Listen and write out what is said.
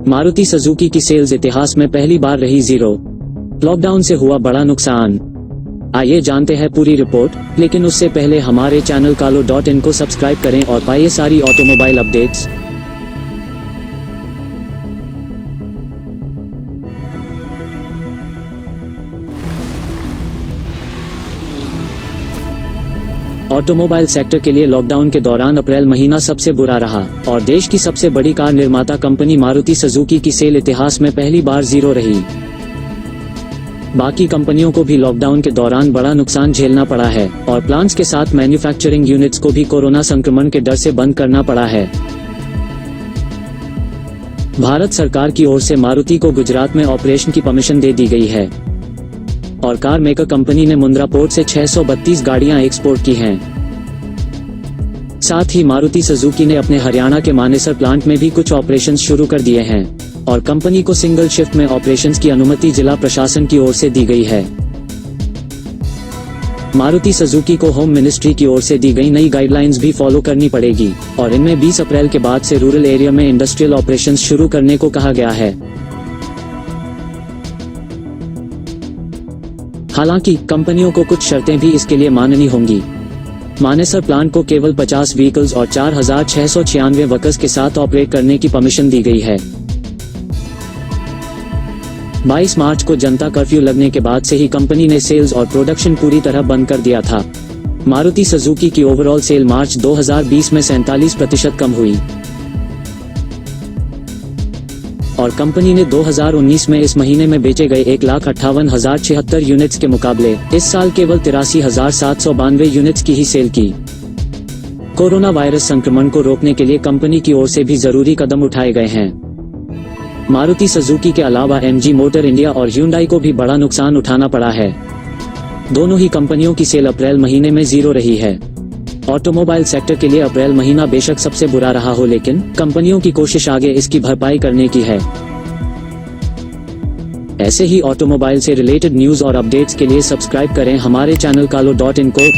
Maruti Suzuki की sales इतिहास में पहली बार रही जीरो। लॉकडाउन से हुआ बड़ा नुकसान। आइए जानते हैं पूरी रिपोर्ट, लेकिन उससे पहले हमारे चैनल कालो.in को सब्सक्राइब करें और पाइए सारी ऑटोमोबाइल अपडेट्स। ऑटोमोबाइल सेक्टर के लिए लॉकडाउन के दौरान अप्रैल महीना सबसे बुरा रहा और देश की सबसे बड़ी कार निर्माता कंपनी मारुति सुजुकी की सेल इतिहास में पहली बार जीरो रही। बाकी कंपनियों को भी लॉकडाउन के दौरान बड़ा नुकसान झेलना पड़ा है और प्लांट्स के साथ मैन्युफैक्चरिंग यूनिट्स को भी कोरोना संक्रमण के डर से बंद करना पड़ा है। भारत सरकार की ओर से मारुति को गुजरात में ऑपरेशन की परमिशन दे दी गई है और कार मेकर कंपनी ने मुंद्रा पोर्ट से 632 गाड़ियां एक्सपोर्ट की हैं। साथ ही मारुति सुजुकी ने अपने हरियाणा के मानेसर प्लांट में भी कुछ ऑपरेशंस शुरू कर दिए हैं और कंपनी को सिंगल शिफ्ट में ऑपरेशंस की अनुमति जिला प्रशासन की ओर से दी गई है। मारुति सुजुकी को होम मिनिस्ट्री की ओर से दी गई नई गाइडलाइंस भी फॉलो करनी पड़ेगी और इनमें 20 अप्रैल के बाद से रूरल एरिया में इंडस्ट्रियल ऑपरेशंस शुरू करने को कहा गया है। हालांकि कंपनियों को कुछ शर्तें भी इसके लिए माननी होंगी। मानेसर प्लांट को केवल 50 व्हीकल्स और 4,696 वर्कर्स के साथ ऑपरेट करने की परमिशन दी गई है। 22 मार्च को जनता कर्फ्यू लगने के बाद से ही कंपनी ने सेल्स और प्रोडक्शन पूरी तरह बंद कर दिया था। मारुति सुजुकी की ओवरऑल सेल मार्च 2020 में 47% कम हुई और कंपनी ने 2019 में इस महीने में बेचे गए 1,58,076 यूनिट्स के मुकाबले इस साल केवल 83,792 यूनिट्स की ही सेल की। कोरोना वायरस संक्रमण को रोकने के लिए कंपनी की ओर से भी जरूरी कदम उठाए गए हैं। मारुति सुजुकी के अलावा MG मोटर इंडिया और Hyundai को भी बड़ा नुकसान उठाना पड़ा है। दोनों ही कंपनियों की सेल अप्रैल महीने में जीरो रही है। ऑटोमोबाइल सेक्टर के लिए अप्रैल महीना बेशक सबसे बुरा रहा हो, लेकिन कंपनियों की कोशिश आगे इसकी भरपाई करने की है। ऐसे ही ऑटोमोबाइल से रिलेटेड न्यूज और अपडेट्स के लिए सब्सक्राइब करें हमारे चैनल कालो.in को।